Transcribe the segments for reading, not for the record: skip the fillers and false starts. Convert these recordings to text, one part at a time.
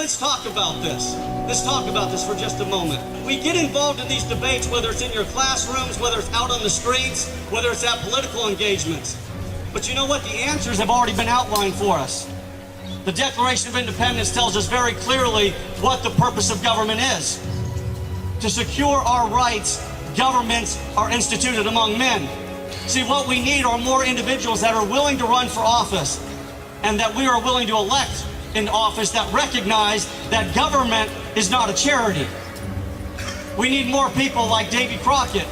let's talk about this. Let's talk about this for just a moment. We get involved in these debates, whether it's in your classrooms, whether it's out on the streets, whether it's at political engagements. But you know what? The answers have already been outlined for us. The Declaration of Independence tells us very clearly what the purpose of government is. To secure our rights, governments are instituted among men. See, what we need are more individuals that are willing to run for office and that we are willing to elect in office that recognize that government is not a charity. We need more people like Davy Crockett,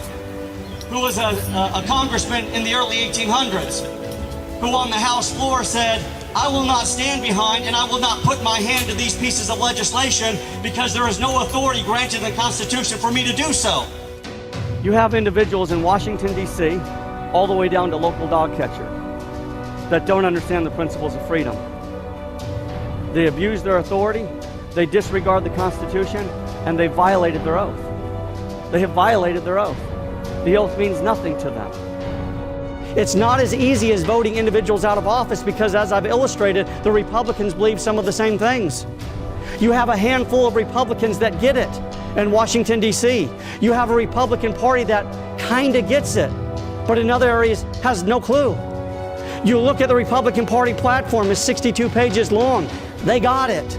who was a congressman in the early 1800s, who on the House floor said, "I will not stand behind and I will not put my hand to these pieces of legislation because there is no authority granted in the Constitution for me to do so." You have individuals in Washington, D.C., all the way down to local dog catcher, that don't understand the principles of freedom. They abuse their authority, they disregard the Constitution, and they violated their oath. They have violated their oath. The oath means nothing to them. It's not as easy as voting individuals out of office because, as I've illustrated, the Republicans believe some of the same things. You have a handful of Republicans that get it in Washington, D.C. You have a Republican Party that kind of gets it, but in other areas has no clue. You look at the Republican Party platform, it's 62 pages long. They got it.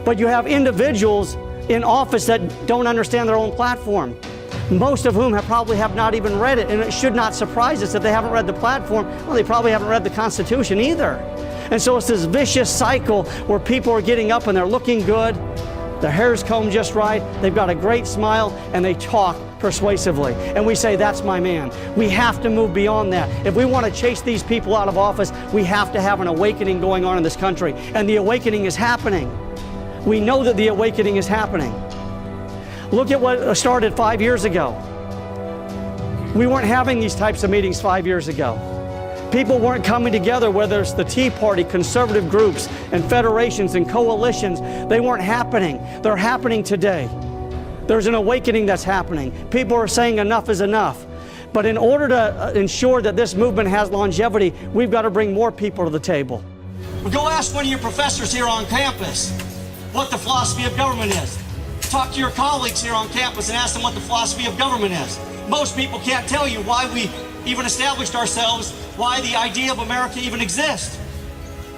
But you have individuals in office that don't understand their own platform, most of whom probably have not even read it, and it should not surprise us that they haven't read the platform. Well, they probably haven't read the Constitution either. And so it's this vicious cycle where people are getting up and they're looking good, their hair's combed just right, they've got a great smile, and they talk persuasively. And we say, that's my man. We have to move beyond that. If we want to chase these people out of office, we have to have an awakening going on in this country. And the awakening is happening. We know that the awakening is happening. Look at what started 5 years ago. We weren't having these types of meetings 5 years ago. People weren't coming together, whether it's the Tea Party, conservative groups, and federations and coalitions. They weren't happening. They're happening today. There's an awakening that's happening. People are saying enough is enough. But in order to ensure that this movement has longevity, we've got to bring more people to the table. Well, go ask one of your professors here on campus what the philosophy of government is. Talk to your colleagues here on campus and ask them what the philosophy of government is. Most people can't tell you why we even established ourselves, why the idea of America even exists.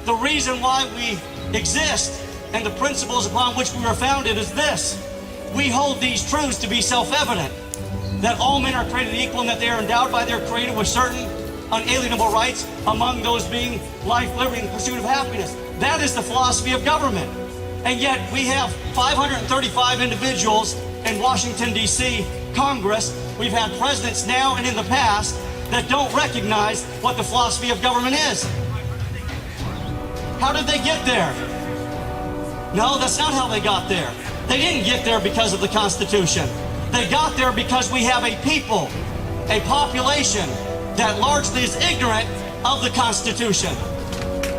The reason why we exist and the principles upon which we were founded is this. We hold these truths to be self-evident, that all men are created equal and that they are endowed by their Creator with certain unalienable rights, among those being life, liberty, and pursuit of happiness. That is the philosophy of government. And yet we have 535 individuals in Washington, D.C. Congress. We've had presidents now and in the past that don't recognize what the philosophy of government is. How did they get there? No, that's not how they got there. They didn't get there because of the Constitution. They got there because we have a people, a population that largely is ignorant of the Constitution.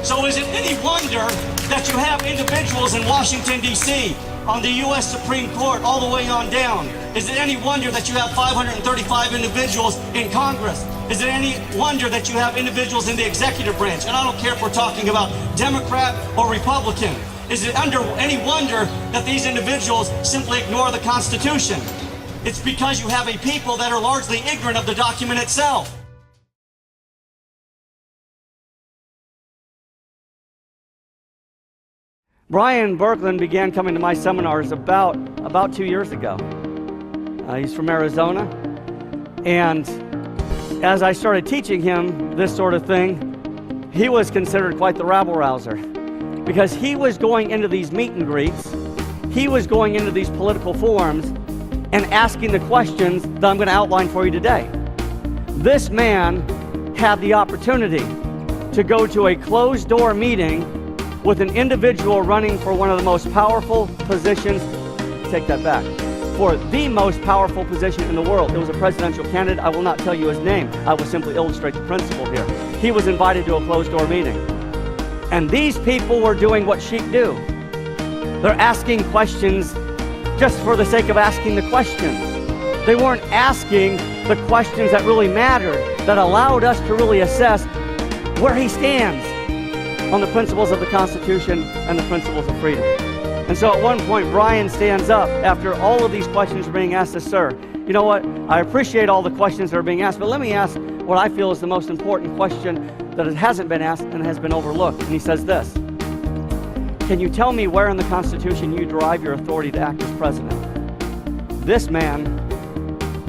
So is it any wonder that you have individuals in Washington, D.C., on the U.S. Supreme Court, all the way on down? Is it any wonder that you have 535 individuals in Congress? Is it any wonder that you have individuals in the executive branch? And I don't care if we're talking about Democrat or Republican. Is it any wonder that these individuals simply ignore the Constitution? It's because you have a people that are largely ignorant of the document itself. Brian Berkland began coming to my seminars about 2 years ago. He's from Arizona, and as I started teaching him this sort of thing, he was considered quite the rabble-rouser, because he was going into these meet and greets, he was going into these political forums and asking the questions that I'm going to outline for you today. This man had the opportunity to go to a closed-door meeting with an individual running for one of the most powerful positions, take that back, for the most powerful position in the world. It was a presidential candidate. I will not tell you his name. I will simply illustrate the principle here. He was invited to a closed-door meeting. And these people were doing what sheep do. They're asking questions just for the sake of asking the questions. They weren't asking the questions that really mattered, that allowed us to really assess where he stands on the principles of the Constitution and the principles of freedom. And so at one point, Brian stands up after all of these questions are being asked, says, "Sir, you know what? I appreciate all the questions that are being asked, but let me ask what I feel is the most important question that it hasn't been asked and has been overlooked." And he says this: "Can you tell me where in the Constitution you derive your authority to act as president?" This man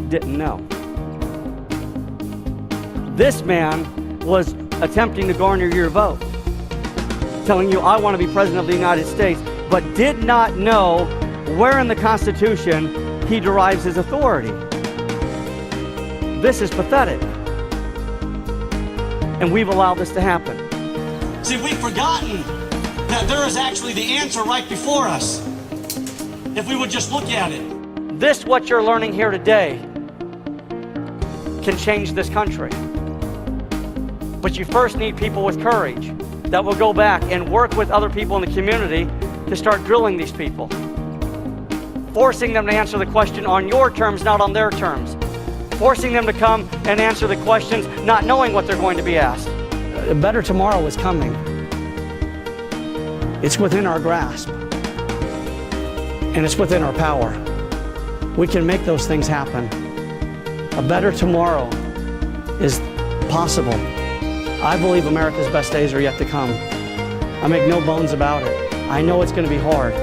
didn't know. This man was attempting to garner your vote, telling you, "I want to be president of the United States," but did not know where in the Constitution he derives his authority. This is pathetic. And we've allowed this to happen. See, we've forgotten that there is actually the answer right before us, if we would just look at it. This, what you're learning here today, can change this country. But you first need people with courage that will go back and work with other people in the community to start drilling these people, forcing them to answer the question on your terms, not on their terms, forcing them to come and answer the questions not knowing what they're going to be asked. A better tomorrow is coming. It's within our grasp, and it's within our power. We can make those things happen. A better tomorrow is possible. I believe America's best days are yet to come. I make no bones about it. I know it's going to be hard,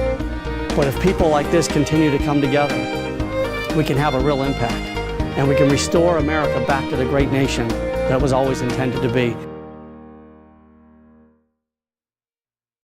but if people like this continue to come together, we can have a real impact, and we can restore America back to the great nation that it was always intended to be.